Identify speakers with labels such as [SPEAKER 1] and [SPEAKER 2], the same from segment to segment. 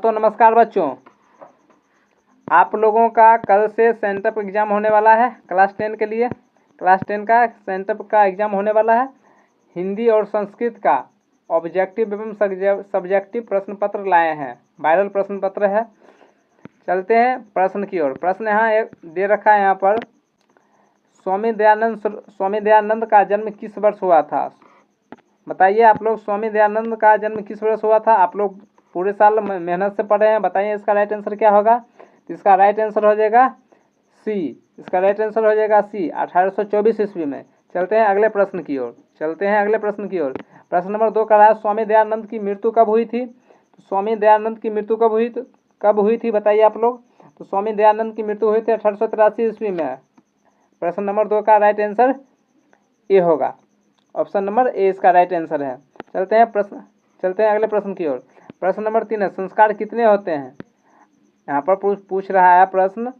[SPEAKER 1] तो नमस्कार बच्चों, आप लोगों का कल से सेंटअप एग्ज़ाम होने वाला है। क्लास 10 के लिए क्लास 10 का सेंटअप का एग्ज़ाम होने वाला है। हिंदी और संस्कृत का ऑब्जेक्टिव एवं सब्जेक्टिव प्रश्न पत्र लाए हैं। वायरल प्रश्न पत्र है। चलते हैं प्रश्न की ओर। प्रश्न यहाँ एक दे रखा है यहाँ पर, स्वामी दयानंद का जन्म किस वर्ष हुआ था? बताइए आप लोग, स्वामी दयानंद का जन्म किस वर्ष हुआ था? आप लोग पूरे साल मेहनत से पढ़े हैं, बताइए इसका राइट आंसर क्या होगा? तो इसका राइट आंसर हो जाएगा सी। इसका राइट आंसर हो जाएगा सी, 1824 ईस्वी में। चलते हैं अगले प्रश्न की ओर। प्रश्न नंबर 2 का रहा, स्वामी दयानंद की मृत्यु कब हुई थी? तो स्वामी दयानंद की मृत्यु कब हुई थी बताइए आप लोग। तो स्वामी दयानंद की मृत्यु हुई थी 1883 ईस्वी में। प्रश्न नंबर 2 का राइट आंसर ए होगा। ऑप्शन नंबर ए इसका राइट आंसर है। चलते हैं अगले प्रश्न की ओर। प्रश्न नंबर 3 है, संस्कार कितने होते हैं? यहाँ पर पूछ रहा है प्रश्न,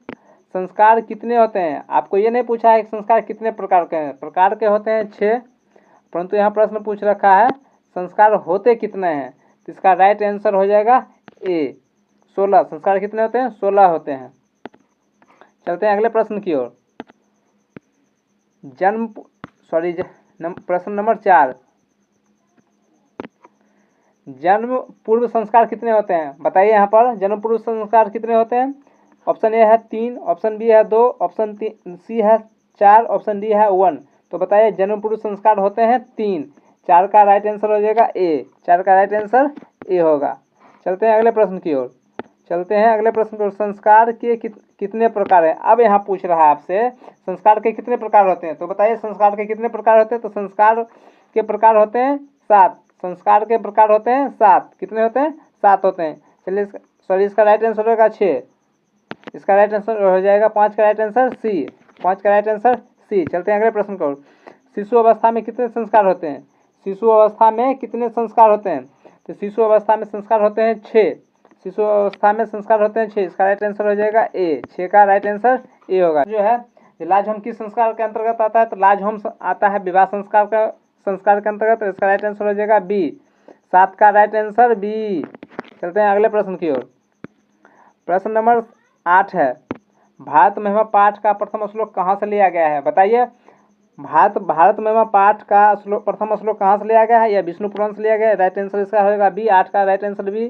[SPEAKER 1] संस्कार कितने होते हैं? आपको ये नहीं पूछा है कि संस्कार कितने प्रकार के हैं। प्रकार के होते हैं 6, परंतु यहाँ प्रश्न पूछ रखा है संस्कार होते कितने हैं। तो इसका राइट आंसर हो जाएगा ए, 16। संस्कार कितने होते हैं? 16 होते हैं। चलते हैं अगले प्रश्न की ओर। प्रश्न नंबर 4, जन्म पूर्व संस्कार कितने होते हैं? बताइए यहाँ पर जन्म पूर्व संस्कार कितने होते हैं। ऑप्शन ए है 3, ऑप्शन बी है 2, ऑप्शन सी है 4, ऑप्शन डी है 1। तो बताइए जन्म पूर्व संस्कार होते हैं 3। 4 का राइट आंसर हो जाएगा ए। 4 का राइट आंसर ए होगा। चलते हैं अगले प्रश्न की ओर। संस्कार के कितने प्रकार हैं? अब यहाँ पूछ रहा है आपसे संस्कार के कितने प्रकार होते हैं। तो बताइए संस्कार के कितने प्रकार होते हैं। तो संस्कार के प्रकार होते हैं 7। संस्कार के प्रकार होते हैं 7। कितने होते हैं? 7 होते हैं। चलिए इसका राइट आंसर होगा 6। इसका राइट आंसर हो जाएगा 5 का राइट आंसर सी। 5 का राइट आंसर सी। चलते हैं अगले प्रश्न को। शिशु अवस्था में कितने संस्कार होते हैं? शिशु अवस्था में कितने संस्कार होते हैं? तो शिशु अवस्था में संस्कार होते हैं 6। शिशु अवस्था में संस्कार होते हैं 6। इसका राइट आंसर हो जाएगा ए। 6 का राइट आंसर ए होगा। जो है लाज होम किस संस्कार के अंतर्गत आता है? तो लाज होम आता है विवाह संस्कार के अंतर्गत। तो इसका राइट आंसर हो जाएगा बी। 7 का राइट आंसर बी। चलते हैं अगले प्रश्न की ओर। प्रश्न नंबर 8 है, भारत महिमा पाठ का प्रथम श्लोक कहाँ से लिया गया है? बताइए भारत महिमा पाठ का प्रथम श्लोक कहाँ से लिया गया है? या विष्णु पुराण से लिया गया है? राइट आंसर इसका होगा बी। 8 का राइट आंसर बी।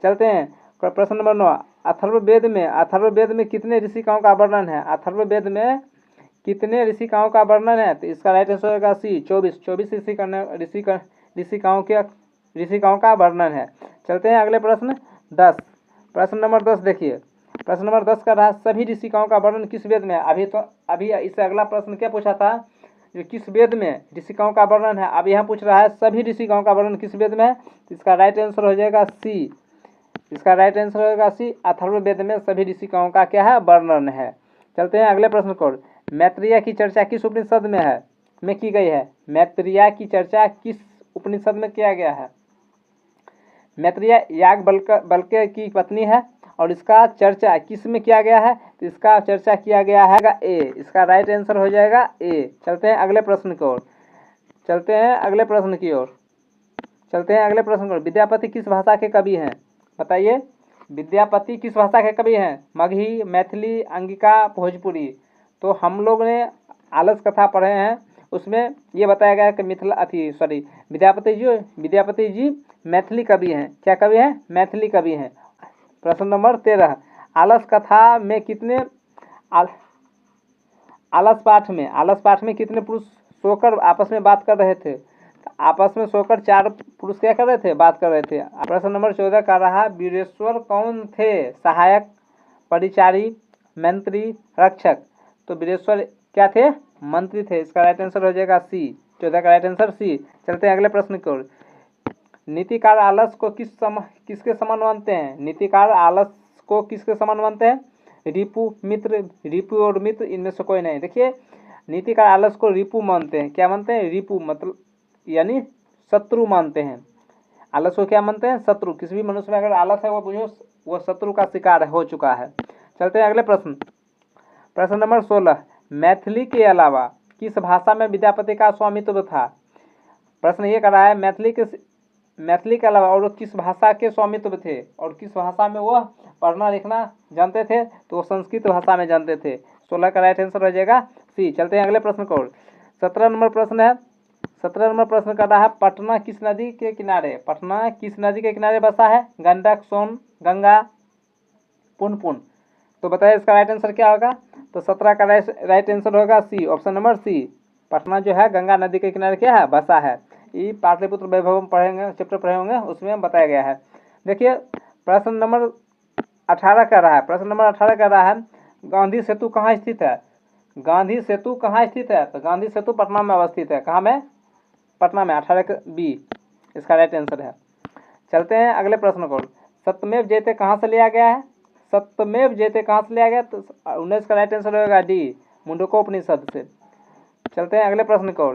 [SPEAKER 1] चलते हैं प्रश्न नंबर 9, अथर्ववेद में कितने ऋषिकाओं का वर्णन है? अथर्ववेद में कितने ऋषिकाओं का वर्णन है? तो इसका राइट आंसर होगा सी, 24। 24 ऋषिकाओं का वर्णन है। चलते हैं अगले प्रश्न 10। प्रश्न नंबर 10 देखिए। प्रश्न नंबर 10 का रहा, सभी ऋषिकाओं का वर्णन किस वेद में? अभी इससे अगला प्रश्न क्या पूछा था, जो किस वेद में ऋषिकाओं का वर्णन है। अब यहाँ पूछ रहा है सभी ऋषिकाओं का वर्णन किस वेद में है। तो इसका राइट आंसर हो जाएगा सी। इसका राइट आंसर होगा सी, अथर्ववेद में सभी ऋषिकाओं का क्या है? वर्णन है। चलते हैं अगले प्रश्न को। मैत्रेय की चर्चा किस उपनिषद में की गई है? मैत्रेय की चर्चा किस उपनिषद में किया गया है? मैत्रेय याज्ञवल्क्य की पत्नी है और इसका चर्चा किस में किया गया है? तो इसका चर्चा किया गया है ए। इसका राइट आंसर हो जाएगा ए। चलते हैं अगले प्रश्न की ओर। विद्यापति किस भाषा के कवि हैं? बताइए विद्यापति किस भाषा के कवि हैं? मगही, मैथिली, अंगिका, भोजपुरी। तो हम लोग ने आलस कथा पढ़े हैं, उसमें ये बताया गया है कि विद्यापति जी मैथिली कवि हैं। क्या कवि हैं? मैथिली कवि हैं। प्रश्न नंबर 13, आलस कथा में आलस पाठ में कितने पुरुष सोकर आपस में बात कर रहे थे? आपस में सोकर 4 पुरुष क्या कर रहे थे? बात कर रहे थे। प्रश्न नंबर 14 का रहा, वीरेश्वर कौन थे? सहायक, परिचारी, मंत्री, रक्षक। तो वीरेश्वर क्या थे? मंत्री थे। इसका राइट आंसर हो जाएगा सी। 14 का राइट आंसर सी। चलते हैं अगले प्रश्न की ओर। नीतिकार आलस को किसके समान मानते हैं? नीतिकार आलस को किसके समान मानते हैं? रिपु और मित्र, इनमें से कोई नहीं। देखिए नीतिकार आलस को रिपु मानते हैं। क्या मानते हैं? रिपु, मतलब यानी शत्रु मानते हैं। आलस को क्या मानते हैं? शत्रु। किसी भी मनुष्य में अगर आलस है, वो शत्रु का शिकार हो चुका है। चलते हैं अगले प्रश्न नंबर 16, मैथिली के अलावा किस भाषा में विद्यापति का स्वामित्व था? प्रश्न ये कर रहा है मैथिली के अलावा और किस भाषा के स्वामित्व थे और किस भाषा में वह पढ़ना लिखना जानते थे, तो वो संस्कृत भाषा में जानते थे। 16 का राइट आंसर हो जाएगा सी। चलते हैं अगले प्रश्न को। 17 नंबर प्रश्न है। 17 नंबर प्रश्न कर रहा है, पटना किस नदी के किनारे, पटना किस नदी के किनारे बसा है? गंडक, सोन, गंगा, पुनपुन। तो बताइए इसका राइट आंसर क्या होगा? तो 17 का राइट आंसर होगा सी, ऑप्शन नंबर सी। पटना जो है गंगा नदी के किनारे क्या है? बसा है। ये पाटलिपुत्र वैभव में पढ़ेंगे, चैप्टर पढ़े होंगे, उसमें बताया गया है। देखिए प्रश्न नंबर 18 कर रहा है, प्रश्न नंबर 18 कर रहा है, गांधी सेतु कहाँ स्थित है? गांधी सेतु कहाँ स्थित है? तो गांधी सेतु पटना में अवस्थित है। कहाँ में? पटना में। 18 बी इसका राइट आंसर है। चलते हैं अगले प्रश्न को। सत्यमेव जयते कहाँ से लिया गया है? सत्यमेव जयते कहाँ से लिया गया? तो 19 का राइट आंसर होगा डी, मुंडकोपनिषद से। चलते हैं अगले प्रश्न को।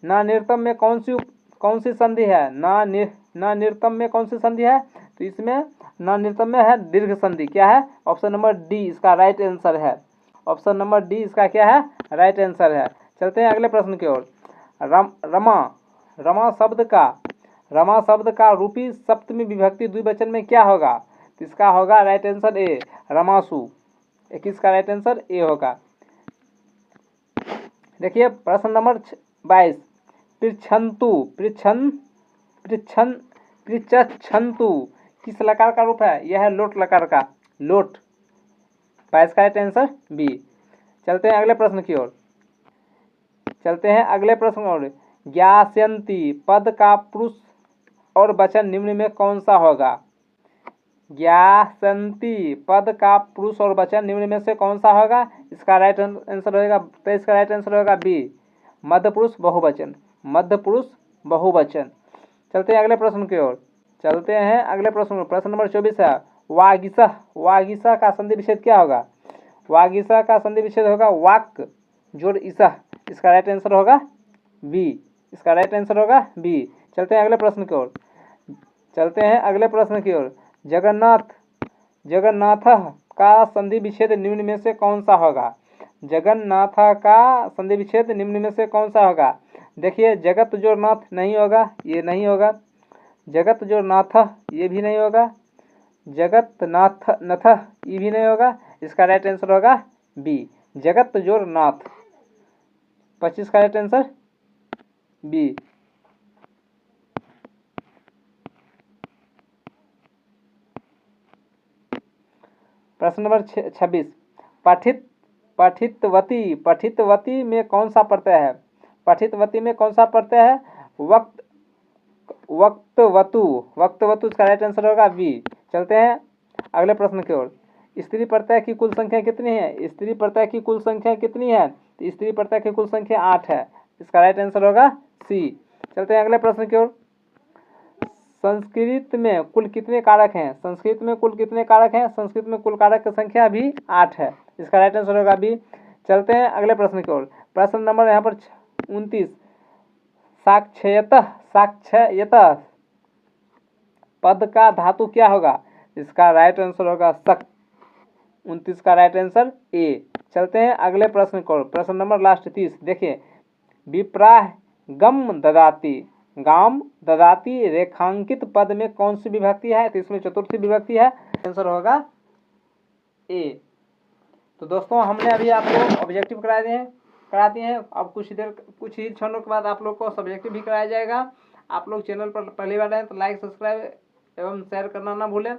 [SPEAKER 1] ना नृतम में कौन सी संधि है? ना नृतम में कौन सी संधि है? तो इसमें ना नृतम में है दीर्घ संधि। क्या है? ऑप्शन नंबर डी इसका राइट आंसर है। ऑप्शन नंबर डी इसका क्या है? राइट आंसर है। चलते हैं अगले प्रश्न की ओर। रमा शब्द का रूपी सप्तमी विभक्ति द्विवचन में क्या होगा? तो इसका होगा राइट आंसर ए, रमासु। 21 का राइट आंसर ए होगा। देखिए प्रश्न नंबर 22, पृच्छन्तु किस लकार का रूप है? यह है लोट लकार का, लोट। 22 का राइट आंसर बी। चलते हैं अगले प्रश्न की ओर। ज्ञास्यन्ति पद का पुरुष और वचन निम्न में कौन सा होगा? ज्ञास्यन्ति पद का पुरुष और वचन निम्न में से कौन सा होगा? इसका राइट आंसर होगा, तो इसका राइट आंसर होगा बी, मध्य पुरुष बहुवचन, मध्य पुरुष बहुवचन। चलते हैं अगले प्रश्न की ओर। प्रश्न नंबर 24 है, वागीसह का संधि विच्छेद क्या होगा? वागीसह का संधि विच्छेद होगा वाक जोड़ ईसह। इसका राइट आंसर होगा बी, इसका राइट आंसर होगा बी। चलते हैं अगले प्रश्न की ओर। जगन्नाथ का संधि विच्छेद निम्न में से कौन सा होगा? जगन्नाथ का संधि विच्छेद निम्न में से कौन सा होगा? देखिए जगत जोड़ नाथ नहीं होगा, ये नहीं होगा। जगत जोड़ नाथ ये भी नहीं होगा। जगत नाथ नथ ये भी नहीं होगा। इसका राइट आंसर होगा बी, जगत जोड़ नाथ। 25 का राइट आंसर बी। प्रश्न नंबर 26, पठितवती में कौन सा प्रत्यय है? पठितवती में कौन सा प्रत्यय है? वक्तवतु इसका राइट आंसर होगा बी। चलते हैं अगले प्रश्न की ओर। स्त्री प्रत्यय की कुल संख्या कितनी है? स्त्री प्रत्यय की कुल संख्या कितनी है? तो स्त्री प्रत्यय की कुल संख्या 8 है। इसका राइट आंसर होगा सी। चलते हैं अगले प्रश्न की ओर। संस्कृत में कुल कितने कारक हैं? संस्कृत में कुल कितने कारक हैं? संस्कृत में कुल कारक की संख्या भी 8 है। इसका राइट आंसर होगा बी। चलते हैं अगले प्रश्न की ओर। प्रश्न नंबर यहाँ पर 29, साक्ष्यतः पद का धातु क्या होगा? इसका राइट आंसर होगा सक। 29 का राइट आंसर ए। चलते हैं अगले प्रश्न को। प्रश्न नंबर लास्ट 30। देखिए विप्राह गम ददाती रेखांकित पद में कौन सी विभक्ति है? तो इसमें चतुर्थी विभक्ति है। आंसर होगा ए। तो दोस्तों हमने अभी आपको ऑब्जेक्टिव करा दिए हैं। अब कुछ ही क्षणों के बाद आप लोग को सब्जेक्टिव भी कराया जाएगा। आप लोग चैनल पर पहली बार आए तो लाइक, सब्सक्राइब एवं शेयर करना ना भूलें।